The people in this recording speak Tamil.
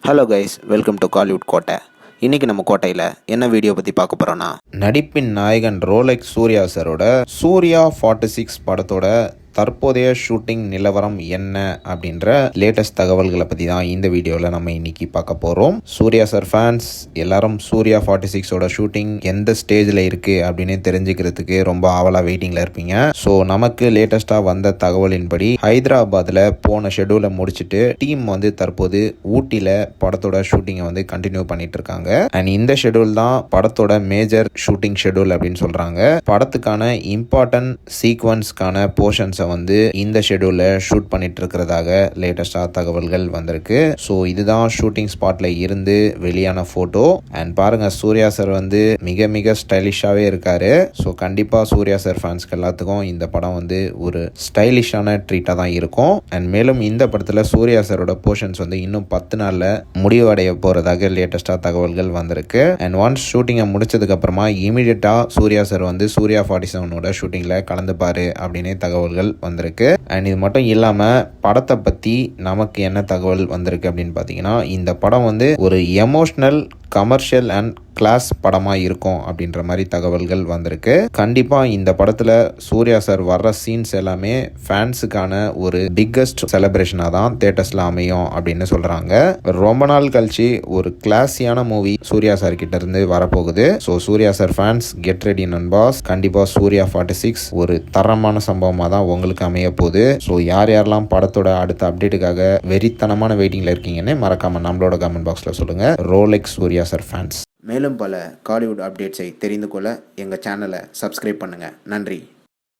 Hello guys, welcome to Kollywood கோட்டை. இன்றைக்கி நம்ம கோட்டையில் என்ன வீடியோ பற்றி பார்க்க போகிறோன்னா, நடிப்பின் நாயகன் ரோலெக்ஸ் சூர்யா சாரோட சூர்யா 46 படத்தோட தற்போதைய ஷூட்டிங் நிலவரம் என்ன அப்படின்ற லேட்டஸ்ட் தகவல்களை பற்றி தான் இந்த வீடியோவில் நம்ம இன்னைக்கு பார்க்க போகிறோம். சூர்யா சார் ஃபேன்ஸ் எல்லாரும் சூர்யா 46ஓட ஷூட்டிங் எந்த ஸ்டேஜில் இருக்குது அப்படின்னு தெரிஞ்சுக்கிறதுக்கு ரொம்ப ஆவலாக வெயிட்டிங்கில் இருப்பீங்க. ஸோ நமக்கு லேட்டஸ்ட்டாக வந்த தகவலின்படி ஹைதராபாத்தில் போன ஷெடியூலை முடிச்சுட்டு டீம் தற்போது ஊட்டியில் படத்தோட ஷூட்டிங்கை கண்டினியூ பண்ணிட்டு இருக்காங்க. அண்ட் இந்த ஷெடியூல் தான் படத்தோட மேஜர் ஷூட்டிங் ஷெடியூல் அப்படின்னு சொல்கிறாங்க. படத்துக்கான இம்பார்ட்டன்ட் சீக்வன்ஸ்க்கான போர்ஷன்ஸ் இந்த ஷெடியூல்ல ஷூட் பண்ணிட்டு இருக்கிறதாக லேட்டஸ்டா தகவல்கள் வந்திருக்கு. ஸோ இதுதான் ஷூட்டிங் ஸ்பாட்ல இருந்து வெளியான போட்டோ. அண்ட் பாருங்க, சூர்யா சார் மிக மிக ஸ்டைலிஷாவே இருக்காரு. ஸோ கண்டிப்பா சூர்யா சார் ஃபேன்ஸ்க்கு எல்லாத்துக்கும் இந்த படம் ஒரு ஸ்டைலிஷான ட்ரீட்டா தான் இருக்கும். அண்ட் மேலும் இந்த படத்துல சூர்யா சாரோட போர்ஷன்ஸ் இன்னும் 10 நாள்ல முடிவடைய போறதாக லேட்டஸ்டா தகவல்கள் வந்திருக்கு. அண்ட் ஒன்ஸ் ஷூட்டிங்கை முடிச்சதுக்கு அப்புறமா இமீடியட்டா சூர்யா சார் சூர்யா 47ஓட ஷூட்டிங்ல கலந்துப்பாரு அப்படின்னு தகவல்கள் வந்திருக்கு. அண்ட் இது மட்டும் இல்லாம படத்தை பத்தி நமக்கு என்ன தகவல் வந்திருக்கு அப்படின்னு பாத்தீங்கன்னா, இந்த படம் ஒரு எமோஷனல் கமர்ஷியல் அண்ட் கிளாஸ் படமா இருக்கும் அப்படின்ற மாதிரி தகவல்கள் வந்திருக்கு. கண்டிப்பா இந்த படத்துல சூர்யா சார் வர்ற சீன்ஸ் எல்லாமே ஃபேன்ஸுக்கான ஒரு பிக்கஸ்ட் செலிப்ரேஷனா தான் தியேட்டர்ஸ்ல அமையும் அப்படின்னு சொல்றாங்க. ரொம்ப நாள் கழிச்சு ஒரு கிளாஸியான மூவி சூர்யா சார் கிட்ட இருந்து வரப்போகுது. So Suriya sir fans get ready நண்பாஸ். கண்டிப்பா சூர்யா 46 ஒரு தரமான சம்பவமா தான் உங்களுக்கு அமைய போகுது. ஸோ யாரெல்லாம் படத்தோட அடுத்த அப்டேட்டுக்காக வெறித்தனமான வெயிட்டிங்ல இருக்கீங்கன்னு மறக்காம நம்மளோட கமெண்ட் பாக்ஸ்ல சொல்லுங்க. Rolex Suriya sir fans. மேலும் பல காலிவுட் அப்டேட்ஸை தெரிந்து கொள்ள எங்கள் சேனலை சப்ஸ்கிரைப் பண்ணுங்கள். நன்றி.